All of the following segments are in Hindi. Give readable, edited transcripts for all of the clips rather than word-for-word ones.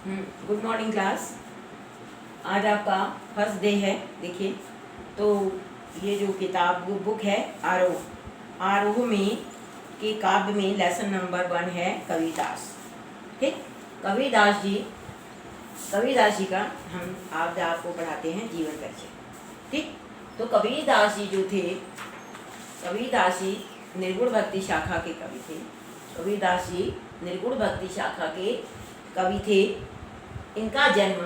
Good morning class. आज आपका फर्स्ट डे है। देखिए, तो ये जो किताब बुक है आरोह, आरोह में के काव्य में लेसन नंबर 1 है कबीरदास। ठीक, कबीरदास जी का हम आज आपको पढ़ाते हैं जीवन परिचय। ठीक, तो कबीरदास जी जो थे, कबीरदास जी निर्गुण भक्ति शाखा के कवि थे। कबीरदास जी निर्गुण भक्ति शाखा के कवि थे। इनका जन्म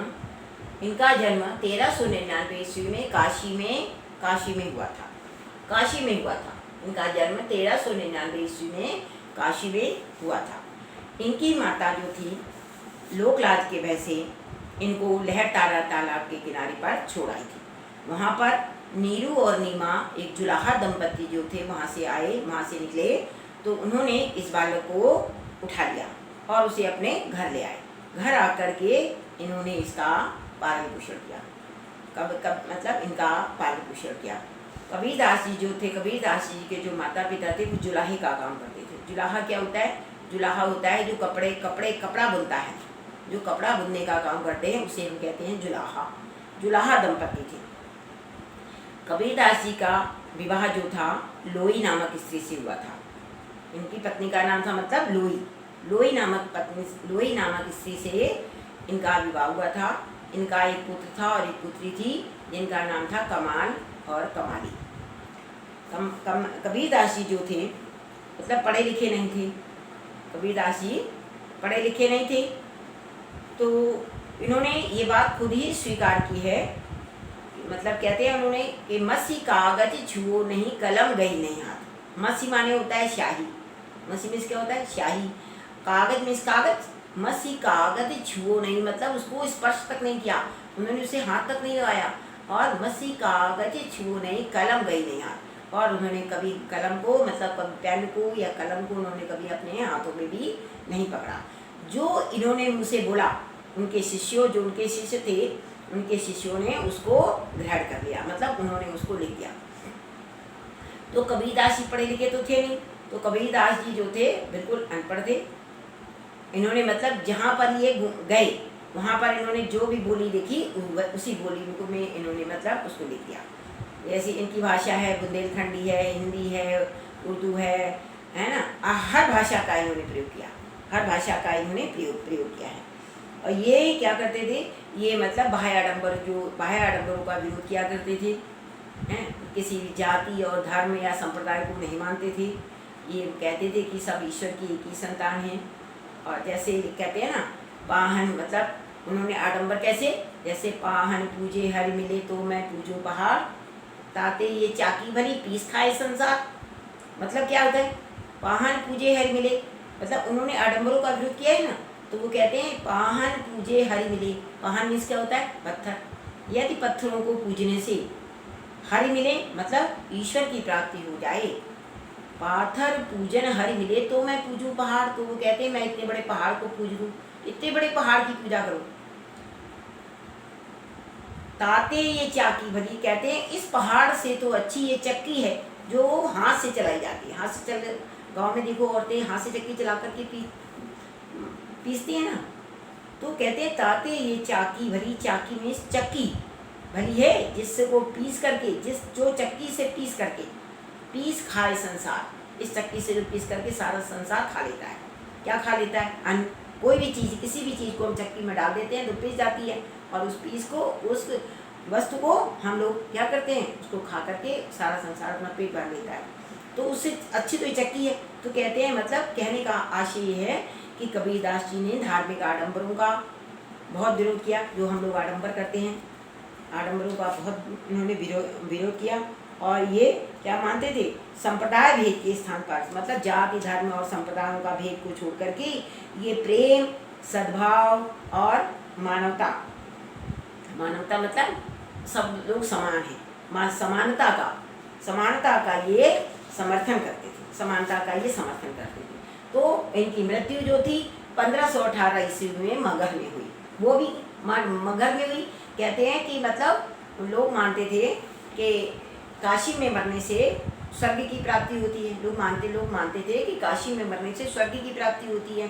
1399 ईस्वी में काशी में हुआ था। इनका जन्म 1399 ईस्वी में काशी में हुआ था। इनकी माता जो थी, लोकलाज के भय से इनको लहरतारा तालाब के किनारे पर छोड़ आई थी। वहाँ पर नीरू और नीमा एक जुलाहा दंपति जो थे वहाँ से निकले, तो उन्होंने इस बालक को उठा लिया और उसे अपने घर ले आए। घर आकर के इन्होंने इसका पालन पोषण किया। मतलब इनका पालन पोषण किया। कबीरदास जी जो थे, कबीरदास जी के जो माता पिता थे वो जुलाहे का काम करते थे। जुलाहा क्या होता है? जुलाहा होता है जो कपड़ा बुनता है, जो कपड़ा बुनने का काम करते हैं उसे हम कहते हैं जुलाहा। जुलाहा दंपति थे। कबीरदास जी का विवाह जो था लोई नामक स्त्री से हुआ था। इनकी पत्नी का नाम था मतलब लोई नामक स्त्री से इनका विवाह हुआ था। इनका एक पुत्र था और एक पुत्री थी जिनका नाम था कमाल और कमाली। कबीरदास जी जो थे मतलब पढ़े लिखे नहीं थे। कबीरदास जी पढ़े लिखे नहीं थे, तो इन्होंने ये बात खुद ही स्वीकार की है। मतलब कहते हैं उन्होंने कि मसी कागज छुओ नहीं, कलम गई नहीं हाथ। मसी माने होता है स्याही। मसी मीन्स क्या होता है? स्याही। कागज मीन्स कागज। मसी कागज छुओ नहीं मतलब उसको स्पर्श तक नहीं किया, उन्होंने उसे हाथ तक नहीं लगाया। और मसी कागज छुओ नहीं, कलम गई नहीं हाथ। और उन्होंने कभी कलम को मतलब कभी पेन को या कलम को उन्होंने कभी अपने हाथों में भी नहीं पकड़ा। जो इन्होंने मुझसे बोला, उनके शिष्य थे, उनके शिष्यों ने उसको ग्रहण कर लिया, मतलब उन्होंने उसको लिख दिया। तो कबीरदास जी पढ़े लिखे तो थे नहीं, तो कबीरदास जी जो थे बिल्कुल अनपढ़ थे। इन्होंने मतलब जहाँ पर ये गए वहाँ पर इन्होंने जो भी बोली देखी उसी बोली में इन्होंने मतलब उसको लिख दिया। जैसे इनकी भाषा है बुंदेलखंडी है, हिंदी है, उर्दू है ना। हर भाषा का इन्होंने प्रयोग किया है। और ये क्या करते थे? ये मतलब बाह्य आडम्बरों का विरोध किया करते थे। हैं, किसी जाति और धर्म या संप्रदाय को नहीं मानते थे। ये कहते थे कि सब ईश्वर की एक ही संतान हैं। और जैसे कहते हैं ना, पाहन मतलब उन्होंने आडंबर कैसे, जैसे पाहन पूजे हरि मिले तो मैं पूजो पहाड़, ताते ये चाकी भरी पीस खाए संसार। मतलब क्या होता है? पाहन पूजे हरि मिले, मतलब उन्होंने आडंबरों का विरोध किया है ना, तो वो कहते हैं पाहन पूजे हरि मिले। पाहन मीन्स क्या होता है? पत्थर। यदि पत्थरों को पूजने से हरि मिले मतलब ईश्वर की प्राप्ति हो जाए, पाथर पूजन हरि मिले तो मैं पूजूं पहाड़। तो वो कहते हैं मैं इतने बड़े पहाड़ को पूज लूं, इतने बड़े पहाड़ की पूजा करूं। ताते ये चाकी भली, कहते हैं इस पहाड़ से तो अच्छी ये चक्की है जो हाथ से चलाई जाती है। हाथ से चल, गाँव में देखो औरतें हाथ से चक्की चला करके पीसती है ना। तो कहते हैं ताते ये चाकी भली, चाकी में चक्की भली है जिसको पीस करके, जो चक्की से पीस खाए संसार। इस चक्की से जो पीस करके सारा संसार खा लेता है। क्या खा लेता है? अन्न। कोई भी चीज़, किसी भी चीज़ को हम चक्की में डाल देते हैं तो पीस जाती है, और उस वस्तु को हम लोग क्या करते हैं? उसको खा करके सारा संसार अपना पेट भर लेता है। तो उससे अच्छी तो ये चक्की है। तो कहते हैं मतलब कहने का आशय ये है कि कबीरदास जी ने धार्मिक आडंबरों का बहुत विरोध किया। जो हम लोग आडंबर करते हैं, आडंबरों का बहुत इन्होंने विरोध किया। और ये क्या मानते थे? संप्रदाय भेद के स्थान पर, मतलब जाति धर्म और संप्रदायों का भेद को छोड़ करके ये प्रेम, सद्भाव और मानवता मतलब सब लोग समान हैं, समानता का ये समर्थन करते थे। तो इनकी मृत्यु जो थी 1518 ईस्वी में मगध में हुई। वो भी मगध में हुई। कहते हैं कि मतलब लोग मानते थे कि काशी में मरने से स्वर्ग की प्राप्ति होती है। लोग मानते थे कि काशी में मरने से स्वर्ग की प्राप्ति होती है।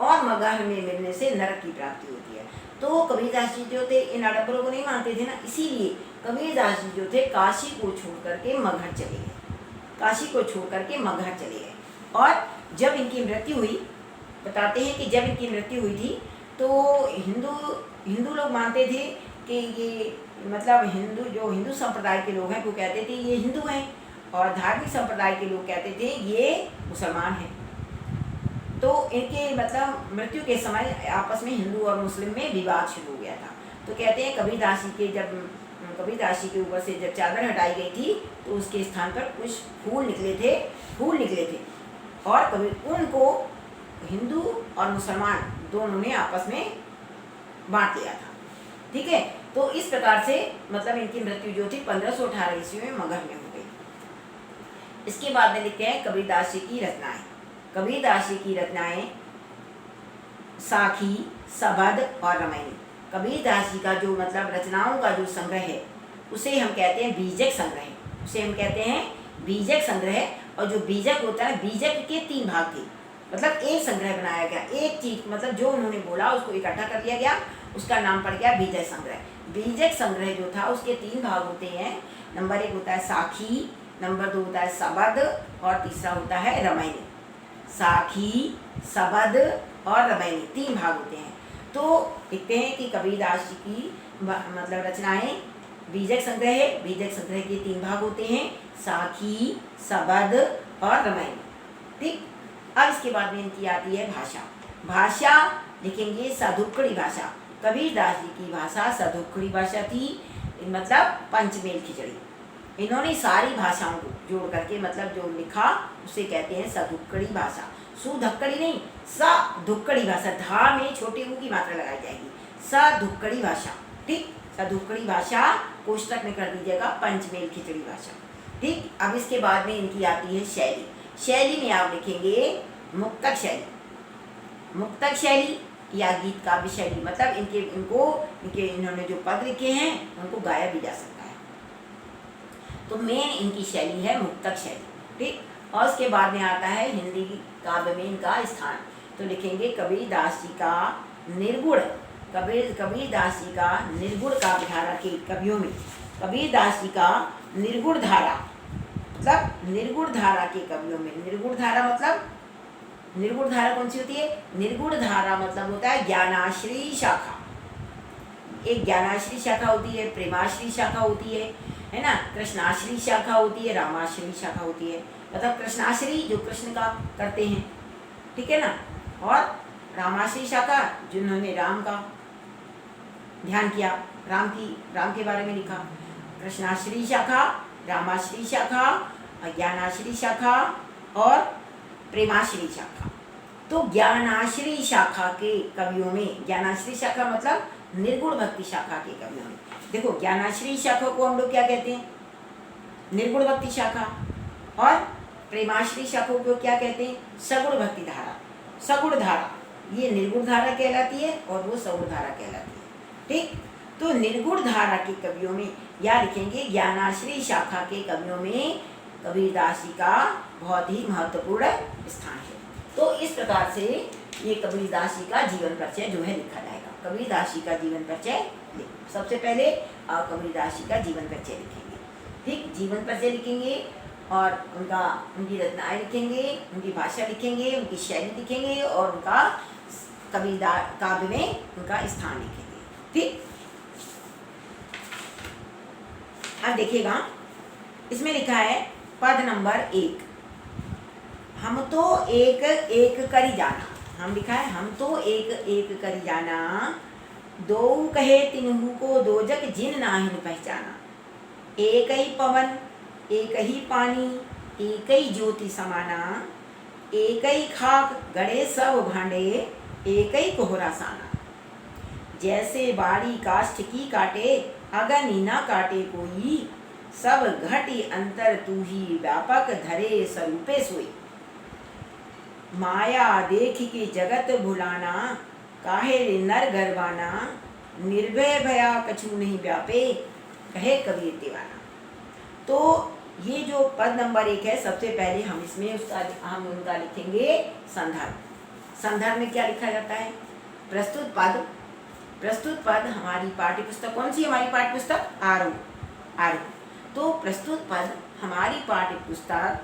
और मगहर में मिलने से नरक की प्राप्ति होती है। तो कबीरदास जी जो थे इन आडम्बरों को नहीं मानते थे ना, इसीलिए कबीरदास जी जो थे काशी को छोड़ करके मगहर चले गए, काशी को छोड़ करके मगहर चले गए। और जब इनकी मृत्यु हुई, बताते हैं कि जब इनकी मृत्यु हुई थी तो हिंदू लोग मानते थे कि ये मतलब हिंदू संप्रदाय के लोग हैं वो कहते थे ये हिंदू हैं, और धार्मिक संप्रदाय के लोग कहते थे ये मुसलमान हैं। तो इनके मतलब मृत्यु के समय आपस में हिंदू और मुस्लिम में विवाद शुरू हो गया था। तो कहते हैं कबीरदास जी के ऊपर से जब चादर हटाई गई थी तो उसके स्थान पर कुछ फूल निकले थे और कबीर उनको हिंदू और मुसलमान दोनों ने आपस में बांट लिया था। ठीक है, तो इस प्रकार से मतलब इनकी मृत्यु जो थी 1518 ईस्वी में मगहर में हो गई। इसके बाद में लिखते हैं कबीरदास जी की रचनाएं। कबीरदास जी की रचनाएं साखी, सबद और रामायणी। कबीरदास जी का जो मतलब रचनाओं का जो संग्रह है उसे हम कहते हैं बीजक संग्रह। और जो बीजक होता है, बीजक के 3 भाग थे, मतलब एक संग्रह बनाया गया, एक चीज मतलब जो उन्होंने बोला उसको इकट्ठा कर लिया गया, उसका नाम पड़ गया बीजक संग्रह। बीजक संग्रह जो था उसके 3 भाग होते हैं। नंबर 1 होता है साखी, नंबर 2 होता है सबद और तीसरा होता है रामायणी। साखी, सबद और रामायणी 3 भाग होते हैं। तो देखते हैं कि कबीरदास जी की मतलब रचनाएं बीजक संग्रह है। बीजक संग्रह के 3 भाग होते हैं, साखी, सबद और रामायणी। ठीक, अब इसके बाद में इनकी आती है भाषा लिखेंगे सधुक्कड़ी भाषा। कबीरदास जी की भाषा सधुक्कड़ी भाषा थी, मतलब पंचमेल खिचड़ी। इन्होंने सारी भाषाओं को जोड़ करके मतलब जो लिखा उसे कहते हैं सधुक्कड़ी भाषा। सुधक्कड़ी नहीं, सधुक्कड़ी भाषा, धा में छोटे ऊ की मात्रा लगाई जाएगी, सधुक्कड़ी भाषा। ठीक, सधुक्कड़ी भाषा कोष्टक में कर दीजिएगा पंचमेल खिचड़ी भाषा। ठीक, अब इसके बाद में इनकी आती है शैली में आप लिखेंगे मुक्तक शैली या गीत काव्य शैली, मतलब इन्होंने जो पद लिखे हैं उनको गाया भी जा सकता है। तो मेन इनकी शैली है मुक्तक शैली। ठीक, और उसके बाद में आता है हिंदी काव्य में इनका स्थान। तो लिखेंगे कबीरदास जी का निर्गुण काव्य धारा के कवियों में, कबीरदास जी का निर्गुण धारा मतलब निर्गुण धारा के कवियों में, निर्गुण धारा कौन सी होती है? निर्गुण धारा मतलब होता है ज्ञानाश्री शाखा। एक ज्ञानाश्री शाखा होती है, प्रेमाश्री शाखा होती है ना, कृष्णाश्री शाखा होती है, रामाश्री शाखा होती है। मतलब कृष्णाश्री जो कृष्ण का करते हैं, ठीक है ना, और रामाश्री शाखा जिन्होंने राम का ध्यान किया, राम के बारे में लिखा। कृष्णाश्री शाखा, रामाश्री शाखा, ज्ञानाश्री शाखा और प्रेमाश्री शाखा। तो ज्ञानाश्री शाखा के कवियों में, ज्ञानाश्री शाखा मतलब निर्गुण भक्ति शाखा के कवियों में, देखो ज्ञानाश्री शाखा को हम लोग क्या कहते हैं? निर्गुण भक्ति शाखा। और प्रेमाश्री शाखा को क्या कहते हैं? सगुण भक्ति धारा। सगुण धारा ये निर्गुण धारा कहलाती है और वो सगुण धारा कहलाती है। ठीक, तो निर्गुण धारा के कवियों में या लिखेंगे ज्ञानाश्री शाखा के कवियों में कबीरदास जी का बहुत ही महत्वपूर्ण स्थान है। तो इस प्रकार से ये कबीरदास जी का जीवन परिचय जो है लिखा जाएगा। कबीरदास जी का जीवन परिचय सबसे पहले आप कबीरदास जी का जीवन परिचय लिखेंगे। ठीक, जीवन परिचय लिखेंगे और उनकी रचनाएं लिखेंगे, उनकी भाषा लिखेंगे, उनकी शैली लिखेंगे और उनका कबीरदास काव्य में उनका स्थान लिखेंगे। ठीक, अब देखिएगा इसमें लिखा है पद नंबर 1, हम तो एक एक करी जाना। हम लिखा है हम तो एक एक करी जाना, दो कहे तिन्हु को दो जग जिन नाहिन पहचाना। एक ही पवन एक ही पानी एक ही ज्योति समाना, एक ही खाक गड़े सब भांडे एक ही कोहरा साना। जैसे बाड़ी काष्ठ की काटे अगन न काटे कोई, सब घटी अंतर तू ही व्यापक धरे स्वरूपे सोई। माया देख के जगत भुलाना, काहे नर गरबाना, निर्भय भया कछु नहीं व्यापे, कहे कबीर दीवाना। तो ये जो पद नंबर 1 है, सबसे पहले हम इसमें हम उनका लिखेंगे संदर्भ। संदर्भ में क्या लिखा जाता है? प्रस्तुत पद। प्रस्तुत पद हमारी पाठ्य पुस्तक, कौन सी हमारी पाठ्य पुस्तक? आरोह। आरोह। तो प्रस्तुत पद हमारी पाठ्य पुस्तक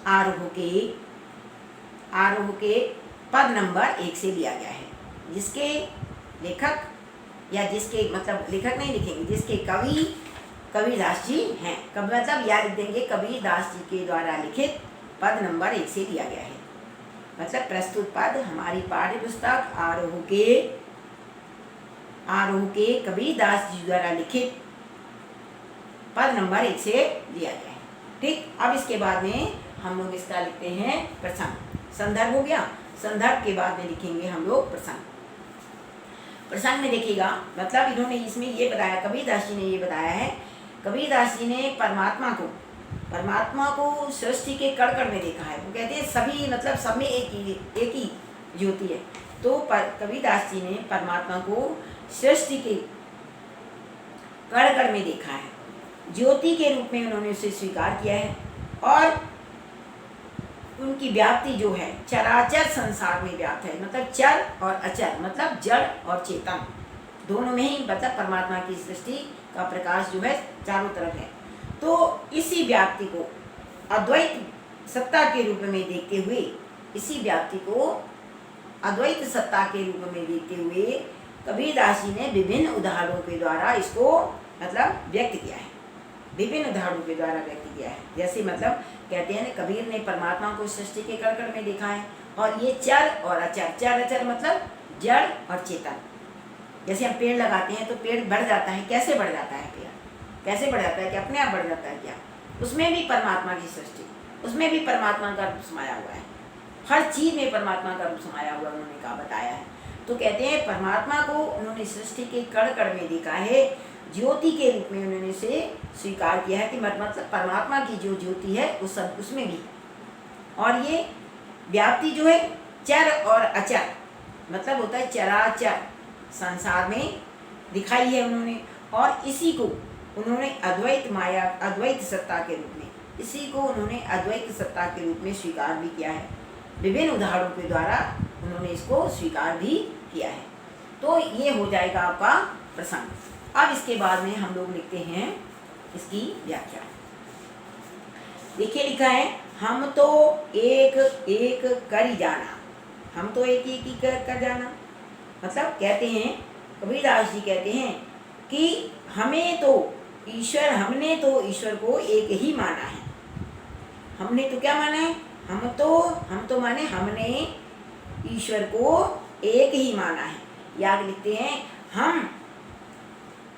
आरोह के पद नंबर 1 से लिया गया है, जिसके लेखक या जिसके मतलब लेखक नहीं लिखेंगे, जिसके कवि कबीरदास जी हैं। कब मतलब या लिख देंगे कबीरदास जी के द्वारा लिखित पद नंबर 1 से लिया गया है। मतलब प्रस्तुत पद हमारी पाठ्य पुस्तक आरोह के कबीरदास जी द्वारा लिखित पद नंबर 1 से लिया गया है। ठीक, अब इसके बाद में हम लोग इसका लिखते हैं प्रसंग। संदर्भ हो गया, संदर्भ के बाद में लिखेंगे हम लोग प्रसंग। प्रसंग में देखिएगा, मतलब इन्होंने इसमें ये बताया, कबीरदास जी ने ये बताया है, कबीरदास जी ने परमात्मा को सृष्टि के कण कण में देखा है। वो कहते हैं सभी मतलब सब में एक ही ज्योति है। तो कबीरदास जी ने परमात्मा को सृष्टि के कण कण में देखा है, ज्योति के रूप में उन्होंने उसे स्वीकार किया है। और उनकी व्याप्ति जो है चराचर संसार में व्याप्त है, मतलब चर और अचर, मतलब जड़ और चेतन दोनों में ही मतलब परमात्मा की सृष्टि का प्रकाश जो है चारों तरफ है। तो इसी व्याप्ति को अद्वैत सत्ता के रूप में देखते हुए, इसी व्याप्ति को अद्वैत सत्ता के रूप में देखते हुए कबीरदास जी ने विभिन्न उदाहरणों के द्वारा इसको मतलब व्यक्त किया है, विभिन्न उदाहरणों के द्वारा व्यक्त किया है। जैसे मतलब कहते हैं कबीर ने परमात्मा को सृष्टि के कण कण में देखा है, और ये चर और अचर, चर अचर मतलब जड़ और चेतन। जैसे हम पेड़ लगाते हैं तो पेड़ बढ़ जाता है, कैसे बढ़ जाता है पेड़? कैसे बढ़ जाता है? कि अपने आप बढ़ जाता है क्या? उसमें भी परमात्मा की सृष्टि, उसमें भी परमात्मा का रूप समाया हुआ है, हर चीज में परमात्मा का रूप समाया हुआ उन्होंने कहा बताया है। तो कहते हैं परमात्मा को उन्होंने सृष्टि के कण कण में देखा है, ज्योति के रूप में उन्होंने इसे स्वीकार किया है कि मतलब परमात्मा की जो ज्योति है उस सब उसमें भी, और ये व्याप्ति जो है चर और अचर मतलब होता है चराचर संसार में दिखाई है उन्होंने। और इसी को उन्होंने अद्वैत माया, अद्वैत सत्ता के रूप में, इसी को उन्होंने अद्वैत सत्ता के रूप में स्वीकार भी किया है, विभिन्न उदाहरणों के द्वारा उन्होंने इसको स्वीकार भी किया है। तो ये हो जाएगा आपका प्रसंग। अब इसके बाद में हम लोग लिखते हैं इसकी व्याख्या। देखिए लिखा है, हम तो एक एक कर जाना, हम तो एक एक ही कर जाना। मतलब कहते हैं कबीरदास जी कहते हैं कि हमने तो ईश्वर को एक ही माना है। हमने तो क्या माना है? हम तो माने हमने ईश्वर को एक ही माना है। याद लिखते हैं, हम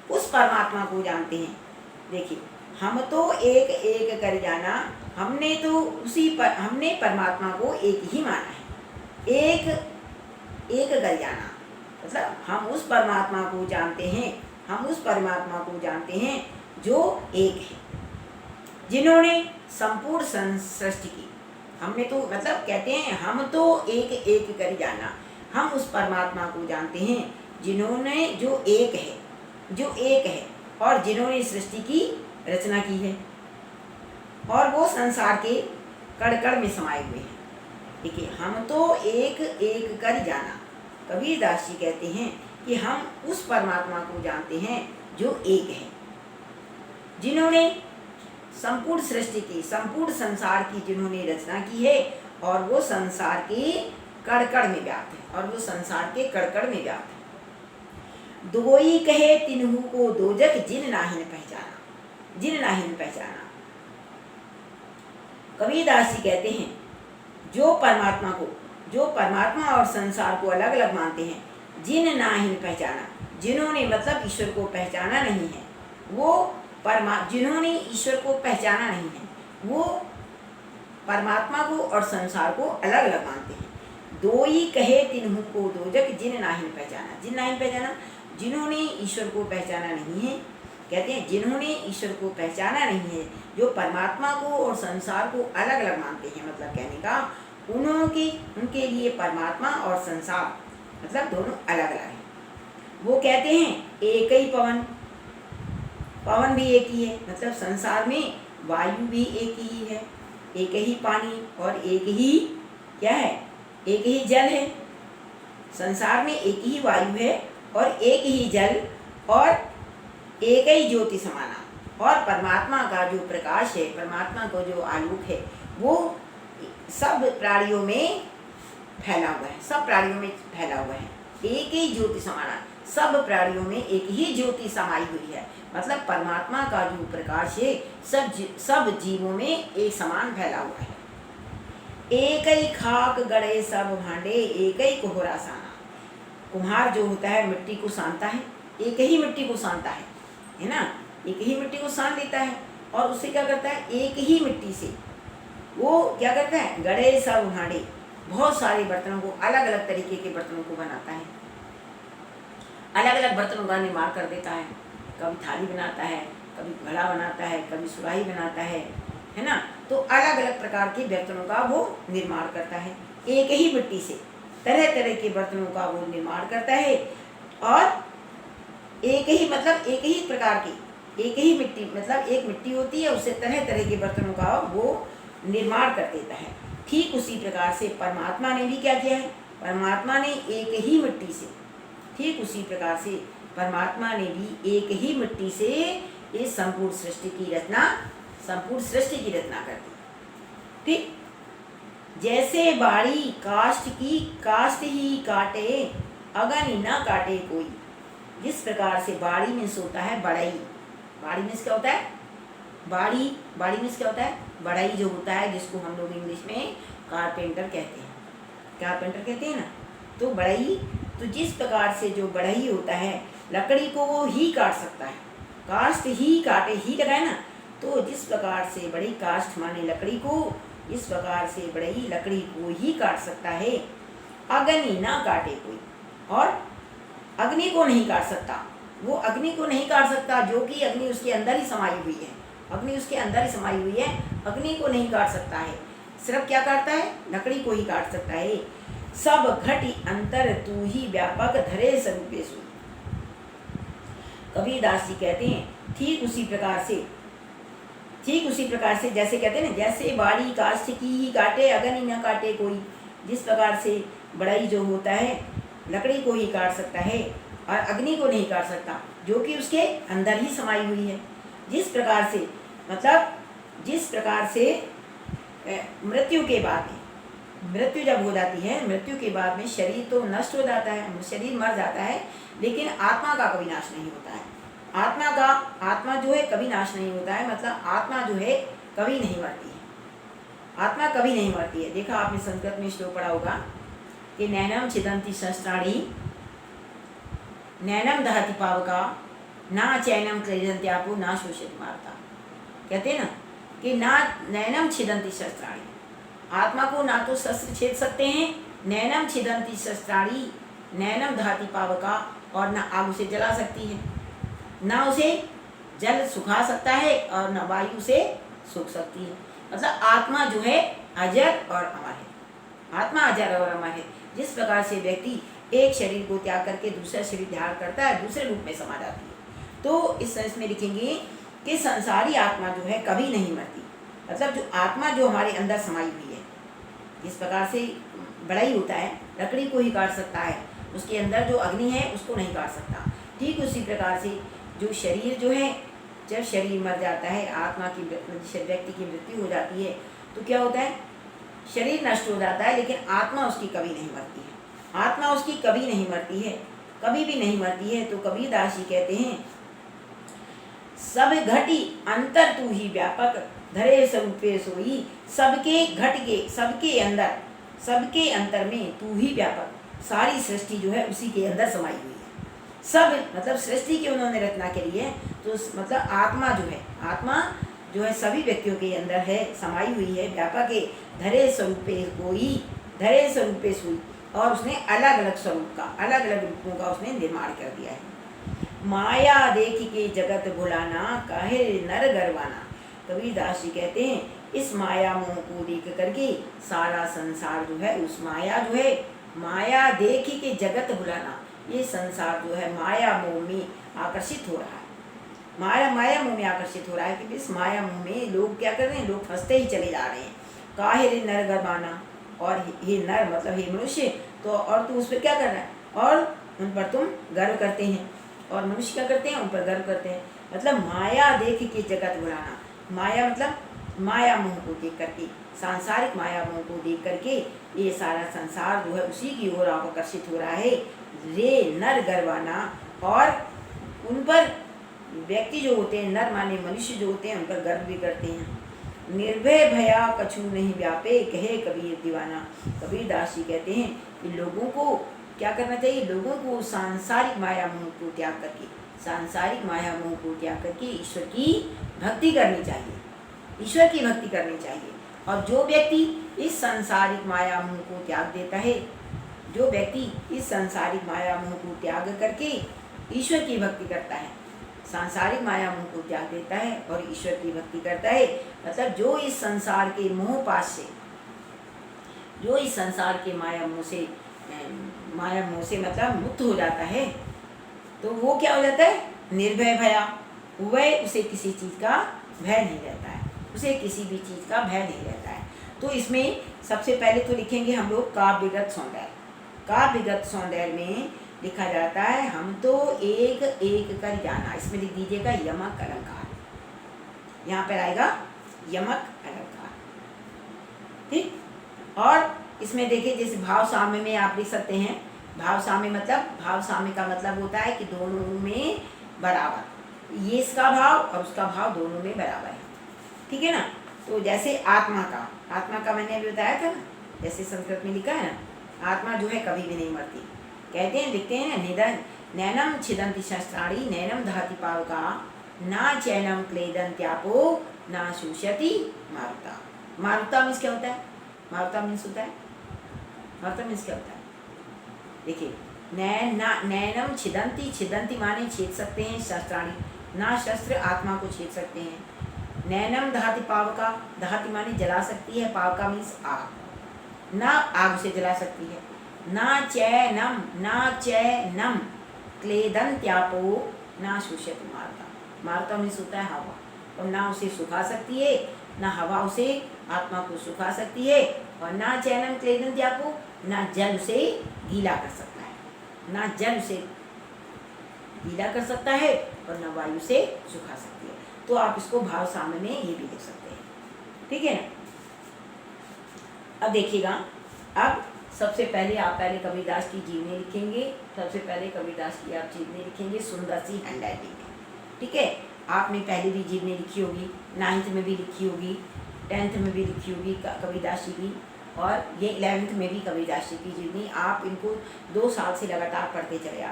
उस परमात्मा को जानते हैं। देखिए, हम तो एक एक कर जाना, हमने तो हमने परमात्मा को एक ही माना है। एक एक कर जाना मतलब हम उस परमात्मा को जानते हैं, हम उस परमात्मा को जानते हैं जो एक है, जिन्होंने संपूर्ण सृष्टि की। हमने तो मतलब कहते हैं हम तो एक एक कर जाना, हम उस परमात्मा को जानते हैं जिन्होंने जो एक है और जिन्होंने सृष्टि की रचना की है, और वो संसार के कण कण में समाये हुए हैं। देखिए, हम तो एक एक कर जाना, कबीरदास जी कहते हैं कि हम उस परमात्मा को जानते हैं जो एक है, जिन्होंने संपूर्ण सृष्टि की, संपूर्ण संसार की जिन्होंने रचना की है, और वो संसार के कण कण में व्याप्त है, और वो संसार के कण कण में व्याप्त है। दोई कहे तिन्हु को दोजख, जिन नाहिन पहचाना, जिन नाहिन पहचाना। कबीरदास जी कहते हैं जो परमात्मा और संसार को अलग अलग मानते हैं, जिन नाहिन पहचाना, जिन्होंने मतलब ईश्वर को पहचाना नहीं है, वो जिन्होंने ईश्वर को पहचाना नहीं है, वो परमात्मा को और संसार को अलग अलग मानते हैं। दोई कहे तिन्हु को दोजख, जिन नाहिन पहचाना। जिन नाहिन पहचाना, जिन्होंने ईश्वर को पहचाना नहीं है। कहते हैं जिन्होंने ईश्वर को पहचाना नहीं है, जो परमात्मा को और संसार को अलग अलग मानते हैं, मतलब कहने का उनके लिए परमात्मा और संसार मतलब दोनों अलग अलग हैं। वो कहते हैं एक ही पवन भी एक ही है, मतलब संसार में वायु भी एक ही है, एक ही पानी और एक ही क्या है एक ही जल है, संसार में एक ही वायु है और एक ही जल और एक ही ज्योति समाना। और परमात्मा का जो प्रकाश है, परमात्मा का जो आलोक है, वो सब प्राणियों में फैला हुआ है, सब प्राणियों में फैला हुआ है। एक ही ज्योति समाना, सब प्राणियों में एक ही ज्योति समाई हुई है। मतलब परमात्मा का जो प्रकाश है सब जीवों में एक समान फैला हुआ है। एक ही खाक गड़े सब भांडे, एक ही कोहरा साना। कुम्हार जो होता है मिट्टी को सानता है, एक ही मिट्टी को सानता है ना, एक ही मिट्टी को सान लेता है और उससे क्या करता है, एक ही मिट्टी से वो क्या करता है, गड़े सब भांडे, बहुत सारे बर्तनों को, अलग अलग तरीके के बर्तनों को बनाता है, अलग अलग बर्तनों का निर्माण कर देता है। कभी थाली बनाता है, कभी घड़ा बनाता है, कभी सुराही बनाता है ना। तो अलग अलग प्रकार के बर्तनों का वो निर्माण करता है, एक ही मिट्टी से तरह तरह के बर्तनों का वो निर्माण करता है। और एक ही मतलब एक ही प्रकार की, एक ही मिट्टी मतलब एक मिट्टी होती है, उससे तरह तरह के बर्तनों का वो निर्माण कर देता है। ठीक उसी प्रकार से परमात्मा ने भी क्या किया है, परमात्मा ने एक ही मिट्टी से, ठीक उसी प्रकार से परमात्मा ने भी एक ही मिट्टी से इस संपूर्ण सृष्टि की रचना, संपूर्ण सृष्टि की रचना कर दी। ठीक जैसे बाड़ी काष्ठ की काष्ठ ही काटे, अगन न काटे कोई। जिस प्रकार से बाड़ी में होता है बढ़ई, बाड़ी में क्या होता है, बाड़ी में क्या होता है, बढ़ई जो होता है, जिसको हम लोग इंग्लिश में कारपेंटर कहते हैं, कारपेंटर कहते हैं ना। तो बढ़ई, तो जिस प्रकार से जो बढ़ई होता है, लकड़ी को वो ही काट सकता है, काष्ठ ही काटे, ही लगाए ना। तो जिस प्रकार से बड़ी काष्ठ माने लकड़ी को, इस प्रकार से बड़ी लकड़ी को ही काट सकता है, अग्नि ना काटे कोई। और अग्नि को नहीं काट सकता, वो अग्नि को नहीं काट सकता, जो कि अग्नि उसके अंदर ही समाई हुई है, अग्नि उसके अंदर ही समाई हुई है, अग्नि को नहीं काट सकता है। सिर्फ क्या काटता है, लकड़ी को ही काट सकता है। सब घटी अंतर तू ही व्यापक धरे स्वरूपे सु। कबीरदास जी कहते हैं ठीक उसी प्रकार से, ठीक उसी प्रकार से, जैसे कहते हैं ना, जैसे बाड़ी काष्ठ की ही काटे, अग्नि न काटे कोई। जिस प्रकार से बढ़ई जो होता है लकड़ी को ही काट सकता है और अग्नि को नहीं काट सकता, जो कि उसके अंदर ही समाई हुई है। जिस प्रकार से मतलब जिस प्रकार से मृत्यु के बाद में, मृत्यु जब हो जाती है, मृत्यु के बाद में शरीर तो नष्ट हो जाता है, शरीर मर जाता है, लेकिन आत्मा का कभी नाश नहीं होता है। आत्मा जो है कभी नाश नहीं होता है, मतलब आत्मा जो है कभी नहीं मरती है, आत्मा कभी नहीं मरती है। देखा आपने संस्कृत में श्लोक पढ़ा होगा कि नैनम छिदंती शस्त्राणी नैनम दहति पावका ना चैनम क्लेजंत्यापो ना शोषित मारता। कहते हैं ना कि ना नैनम छिदंती शस्त्राणी, आत्मा को ना तो शस्त्र छेद सकते हैं, नैनम छिदंती शस्त्राणी, नैनम दहति पावका, और ना आग उसे जला सकती है, ना उसे जल सुखा सकता है और न वायु से सूख सकती है। मतलब आत्मा जो है अजर और अमर है, आत्मा अजर और अमर है। जिस प्रकार से व्यक्ति एक शरीर को त्याग करके दूसरा शरीर धारण करता है, दूसरे रूप में समा जाती है। तो इस सेंस में लिखेंगे कि संसारी आत्मा जो है कभी नहीं मरती। मतलब जो आत्मा जो हमारे अंदर समाई हुई है, जिस प्रकार से बढ़ई होता है, लकड़ी को ही काट सकता है, उसके अंदर जो अग्नि है उसको नहीं काट सकता। ठीक उसी प्रकार से जो शरीर जो है, जब शरीर मर जाता है, आत्मा की व्यक्ति की मृत्यु हो जाती है, तो क्या होता है, शरीर नष्ट हो जाता है, लेकिन आत्मा उसकी कभी नहीं मरती है, आत्मा उसकी कभी नहीं मरती है, कभी भी नहीं मरती है। तो कबीरदास जी कहते हैं सब घटी अंतर तू ही व्यापक धरे स्वरूपे सोई। सबके घट के, सबके अंतर में तू ही व्यापक, सारी सृष्टि जो है उसी के अंदर समाई हुई है। सब मतलब सृष्टि की उन्होंने रचना करी है, तो मतलब आत्मा जो है सभी व्यक्तियों के अंदर है, समाई हुई है, व्यापक है। धरे स्वरूपे कोई, धरे स्वरूपे सोई, और उसने अलग अलग स्वरूप का, अलग अलग रूपों का उसने निर्माण कर दिया है। माया देख के जगत भुलाना, काहे नर गरवाना। कबीरदास जी कहते हैं इस माया मोह को देख करके सारा संसार जो है, उस माया जो है, माया देख के जगत भुलाना, ये संसार जो है माया मोह में आकर्षित हो रहा है, माया मोह में आकर्षित हो रहा है कि इस माया मोह में लोग क्या कर रहे हैं, लोग फंसते ही चले जा रहे हैं। काहे नर गरवाना, और हे नर मतलब हे मनुष्य, तो और तू उस पर क्या कर रहा है, और उन पर तुम गर्व करते हैं, और मनुष्य क्या करते हैं, उन पर गर्व करते हैं। मतलब माया देख के जगत बुलाना, माया मतलब माया मोह को देख करके, सांसारिक माया मोह को देख करके ये सारा संसार जो है उसी की ओर आकर्षित हो रहा है। रे नर गर्वाना, और उन पर व्यक्ति जो होते हैं, नर माने मनुष्य जो होते हैं, उन पर गर्व भी करते हैं। निर्भय भया कछु नहीं व्यापे, कहे कबीर दीवाना। कबीर दास जी कहते हैं कि लोगों को क्या करना चाहिए, लोगों को सांसारिक माया मोह को त्याग करके, सांसारिक माया मोह को त्याग करके ईश्वर की भक्ति करनी चाहिए, ईश्वर की भक्ति करनी चाहिए। और जो व्यक्ति इस सांसारिक माया मोह को त्याग देता है, जो व्यक्ति इस सांसारिक माया मोह को त्याग करके ईश्वर की भक्ति करता है, सांसारिक माया मोह को त्याग देता है और ईश्वर की भक्ति करता है, मतलब जो इस संसार के मोह पाश से, जो इस संसार के माया मोह से मतलब मुक्त हो जाता है, तो वो क्या हो जाता है, निर्भय भया। वह उसे किसी चीज़ का भय नहीं रहता है, उसे किसी भी चीज़ का भय नहीं रहता है। तो इसमें सबसे पहले तो लिखेंगे हम लोग काव्यगत सौंदर्य। काव्यगत सौंदर्य में लिखा जाता है, हम तो एक एक कर जाना। इसमें लिख दीजिएगा यमक अलंकार, यहाँ पर आएगा यमक अलंकार, ठीक। और इसमें देखिए जैसे भाव साम्य में आप लिख सकते हैं, भाव साम्य मतलब, भाव साम्य का मतलब होता है कि दोनों में बराबर, ये इसका भाव और उसका भाव दोनों में बराबर है, ठीक है ना। तो जैसे आत्मा का मैंने अभी बताया था ना, जैसे संस्कृत में लिखा है ना, आत्मा जो है कभी भी नहीं मरती। कहते हैं, लिखते हैं, निधन नैनम छिदंती शस्त्राणी नैनम दहति पावका ना चैनम क्लेदंत्यापो ना शुष्यति मारुता। मारुता मीन्स क्या होता है, मारुता मीन्स होता है, मारुता मीन्स क्या होता है, देखिए नैनम छिदंती, छिदंती माने छेद सकते हैं, शस्त्राणी ना शस्त्र आत्मा को छेद सकते हैं। नैनम दहति पावका, दहति माने जला सकती है, पावका मीन्स आग, ना आग से जला सकती है। ना चैनम क्लेदंत्यापो ना शुष्यति मारुता, मारुता मीन्स होता है हवा, और ना उसे सुखा सकती है, ना हवा उसे आत्मा को सुखा सकती है, और ना चैनम क्लेदंत्यापो, ना जल उसे गीला कर सकता है, ना जल उसे गीला कर सकता है और ना वायु से सुखा सकती है। तो आप इसको भाव साम्य में ये भी लिख सकते हैं, ठीक है ना। अब देखिएगा, अब सबसे पहले आप कबीरदास की जीवनी लिखेंगे, सबसे पहले कबीरदास की आप जीवनी लिखेंगे सुंदर सी हैंडराइटिंग में, ठीक है। आपने पहले भी जीवनी लिखी होगी, 9th में भी लिखी होगी, 10th में भी लिखी होगी कबीरदास जी की, और ये 11th में भी कबीरदास जी की जीवनी। आप इनको 2 साल से लगातार पढ़ते चले आ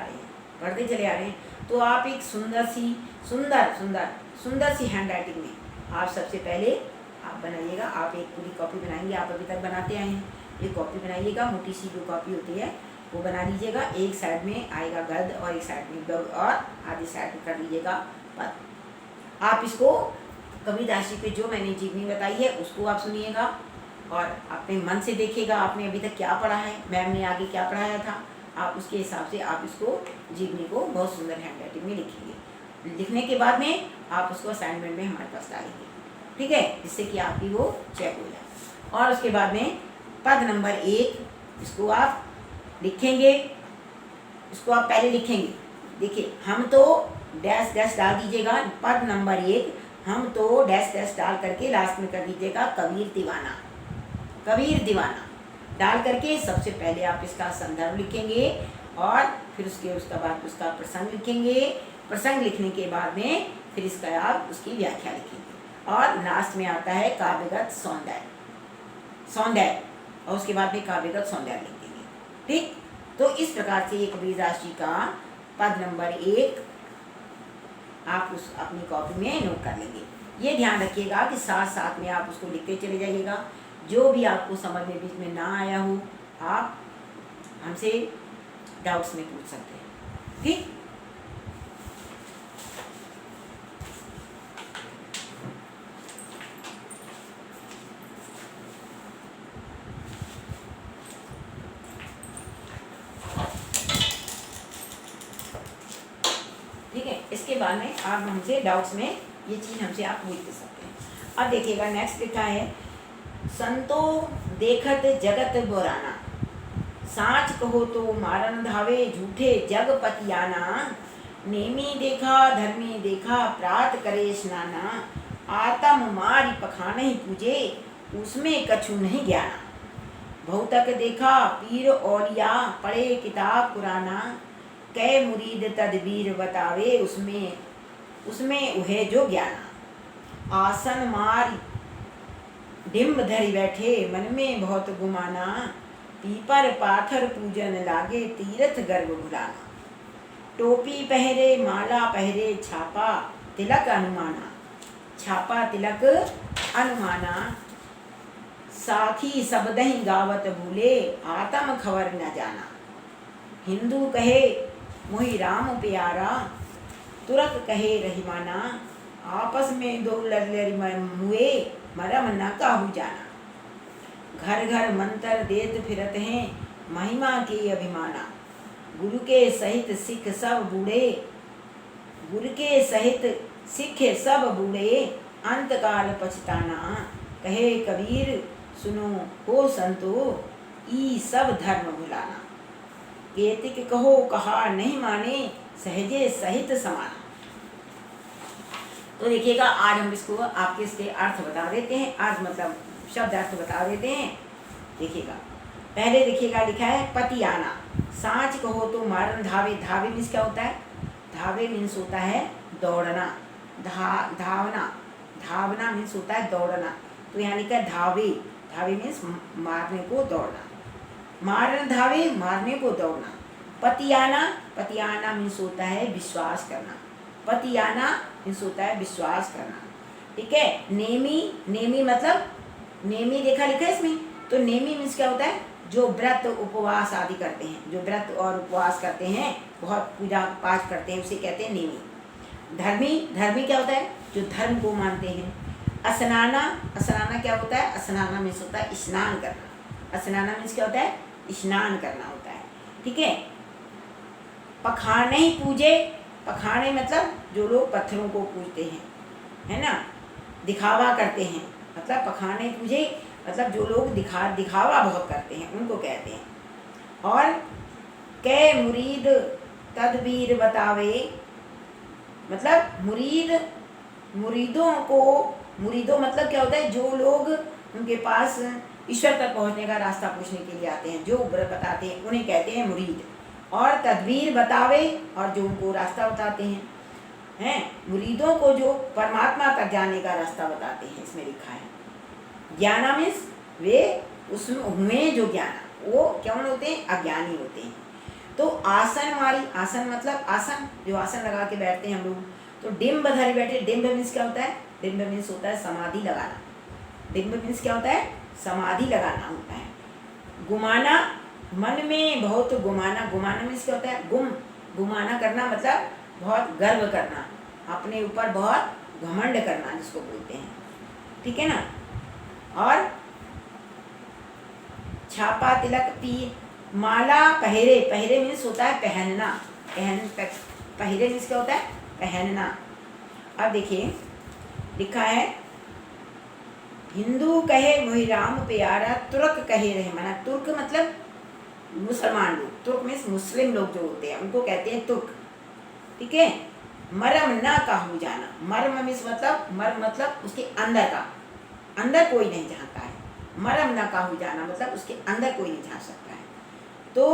रहे हैं, तो आप एक सुंदर सी हैंडराइटिंग में आप सबसे पहले आप बनाइएगा। आप एक पूरी कॉपी बनाएंगे, आप अभी तक बनाते आए हैं, एक कॉपी बनाइएगा, मोटी सी जो कॉपी होती है वो बना लीजिएगा। एक साइड में आएगा गद्य और एक साइड में गद्य, और आधी साइड में कर लीजिएगा पद। आप इसको कबीरदास जी पे जो मैंने जीवनी बताई है उसको आप सुनिएगा और अपने मन से देखिएगा आपने अभी तक क्या पढ़ा है, मैम ने आगे क्या पढ़ाया था, आप उसके हिसाब से आप इसको जीवनी को बहुत सुंदर हैंडराइटिंग में लिखिए। लिखने के बाद में आप उसको असाइनमेंट में हमारे पास डालेंगे, ठीक है, जिससे कि आपकी वो चेक हो जाए। और उसके बाद में पद नंबर 1 इसको आप लिखेंगे, इसको आप पहले लिखेंगे। देखिए, हम तो डैश डैश डाल दीजिएगा, पद नंबर 1 हम तो डैश डैश डाल करके लास्ट में कर दीजिएगा कबीर दीवाना डाल करके सबसे पहले आप इसका संदर्भ लिखेंगे और फिर उसका बाद उसका प्रसंग लिखेंगे। प्रसंग लिखने के बाद में फिर इसका आप उसकी व्याख्या लिखेंगे और लास्ट में आता है काव्यगत सौंदर्य और उसके बाद में काव्यगत सौंदर्य लिखेंगे, ठीक। तो इस प्रकार से ये कबीरदास जी का पद नंबर 1 आप उस अपनी कॉपी में नोट कर लेंगे। ये ध्यान रखिएगा कि साथ साथ में आप उसको लिखते चले जाइएगा। जो भी आपको समझ में बीच में ना आया हो आप हमसे डाउट्स में पूछ सकते हैं, ठीक। ठीक है, इसके बाद में आप हमसे डाउट्स में ये चीज़ हमसे आप पूछ सकते हैं। अब देखिएगा नेक्स्ट लिखा है संतो देखत जगत बोराना। साच कहो तो मारन धावे झूठे जग पतियाना। नेमी देखा धर्मी देखा प्रात करे स्नाना। आतम मारी पखाने पूजे उसमें कछु नहीं ज्ञाना। बहुतक देखा पीर औलिया पढ़े किताब पुराना। कै मुरीद तदबीर बतावे उसमें उसमें उहे जो ज्ञाना। आसन मारी डिम्ब धरी बैठे मन में बहुत गुमाना। पीपर पाथर पूजन लागे तीरथ गर्भ भुलाना। टोपी पहरे माला पहरे छापा तिलक अनुमाना। छापा तिलक अनुमाना। साखी सबदही गावत भूले आत्म खबर न जाना। हिंदू कहे मोहि राम प्यारा तुरक कहे रहीमाना। आपस में दो लड़ मुए मरम न काहू जाना। घर घर मंत्र देत फिरत हैं महिमा के अभिमाना। गुरु के सहित सिख सब बूढ़े गुरु के सहित सिख सब बूढ़े अंतकाल पछताना। कहे कबीर सुनो हो संतो ई सब धर्म भुलाना। केतिक कहो कहा नहीं माने सहजे सहित समाना। तो देखिएगा आज हम इसको आपके इसके अर्थ बता देते हैं। अर्थ मतलब शब्द अर्थ बता देते हैं। देखिएगा पहले देखिएगा लिखा है पतियाना। सांच कहो तो मारन धावे। धावे मीन्स क्या होता है? धावे मीन्स होता है दौड़ना। धावना। धावना मीन्स होता है दौड़ना। तो यहाँ लिखा है धावे। धावे मीन्स मारने को दौड़ना। मारन धावे मारने को दौड़ना। पतियाना। पतियाना मीन्स होता है विश्वास करना। पतियाना मीन्स होता है विश्वास करना। ठीक है। नेमी। नेमी मतलब नेमी देखा लिखा है इसमें। तो नेमी मीन्स क्या होता है? जो व्रत उपवास आदि करते हैं, जो व्रत और उपवास करते हैं, बहुत पूजा पाठ करते हैं, उसे कहते हैं नेमी। धर्मी। धर्मी क्या होता है? जो धर्म को मानते हैं। असनाना। असनाना क्या होता है? असनाना मीन्स होता है स्नान करना। असनाना मीन्स क्या होता है? स्नान करना होता है। ठीक है। पखाने पूजे। पखाने मतलब जो लोग पत्थरों को पूजते हैं, है ना, दिखावा करते हैं, मतलब पखाने पूजे मतलब जो लोग दिखावा बहुत करते हैं उनको कहते हैं। और कै मुरीद तदबीर बतावे मतलब मुरीदों को। मुरीदों मतलब क्या होता है? जो लोग उनके पास ईश्वर तक पहुंचने का रास्ता पूछने के लिए आते हैं, जो बताते हैं उन्हें कहते हैं मुरीद। और तदबीर बतावे और जो उनको रास्ता बताते हैं मुरीदों को जो परमात्मा तक जाने का रास्ता बताते हैं, इसमें लिखा है। ज्ञाना मीन्स वे उसमें जो ज्ञाना, वो कौन होते हैं? अज्ञानी होते हैं। तो आसन वाली। आसन मतलब आसन, जो आसन लगा के बैठते हैं हम लोग। तो डिम्ब धरी बैठे। डिम्ब मीन्स क्या होता है? डिम्ब मीन्स होता है समाधि लगाना। डिम्ब मीन्स क्या होता है? समाधि लगाना होता है। गुमाना मन में बहुत गुमाना। गुमाना मीन्स क्या होता है? गुमाना करना मतलब बहुत गर्व करना, अपने ऊपर बहुत घमंड करना जिसको बोलते हैं। ठीक है ना। और छापा तिलक पी माला पहरे। पहरे मीन्स होता है पहनना। पहरे मीन्स क्या होता है? पहनना। अब देखिए लिखा है हिंदू कहे मोहि राम प्यारा तुर्क कहे रहे मना। तुर्क मतलब मुसलमान लोग। तुर्क मीन्स मुस्लिम लोग जो होते हैं उनको कहते हैं तुर्क। ठीक है। मरम न काहू जाना। मर्म मीन्स मतलब मर्म मतलब उसके अंदर का, अंदर कोई नहीं झांकता है। मरम न काहू जाना मतलब उसके अंदर कोई नहीं झांक सकता है। तो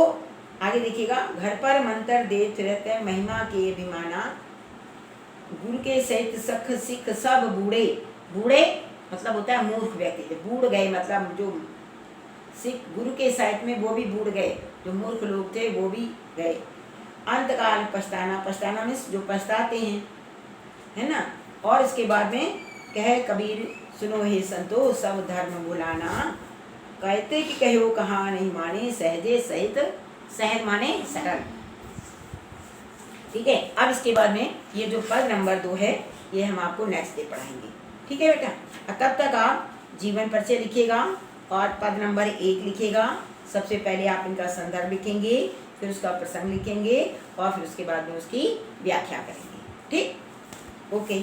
आगे देखिएगा घर पर मंत्र देत रहते महिमा के अभिमाना। गुरु के सहित सख सिख सब बूढ़े। बूढ़े मतलब होता है मूर्ख व्यक्ति। बूढ़ गए मतलब जो सिख गुरु के साथ में वो भी बूढ़ गए, जो मूर्ख लोग थे वो भी गए। अंतकाल पछताना। पछताना मीन्स जो पछताते हैं, है ना। और इसके बाद में कहे कबीर सुनो हे संतो सब धर्म भुलाना। कहते कि कहो कहा नहीं माने सहजे सहित। सहज माने सरल। ठीक है। अब इसके बाद में ये जो पद नंबर 2 है ये हम आपको नेक्स्ट डे पढ़ाएंगे। ठीक है बेटा। तब तक आप जीवन परिचय लिखिएगा और पद नंबर 1 लिखिएगा। सबसे पहले आप इनका संदर्भ लिखेंगे, फिर उसका प्रसंग लिखेंगे और फिर उसके बाद में उसकी व्याख्या करेंगे। ठीक। ओके।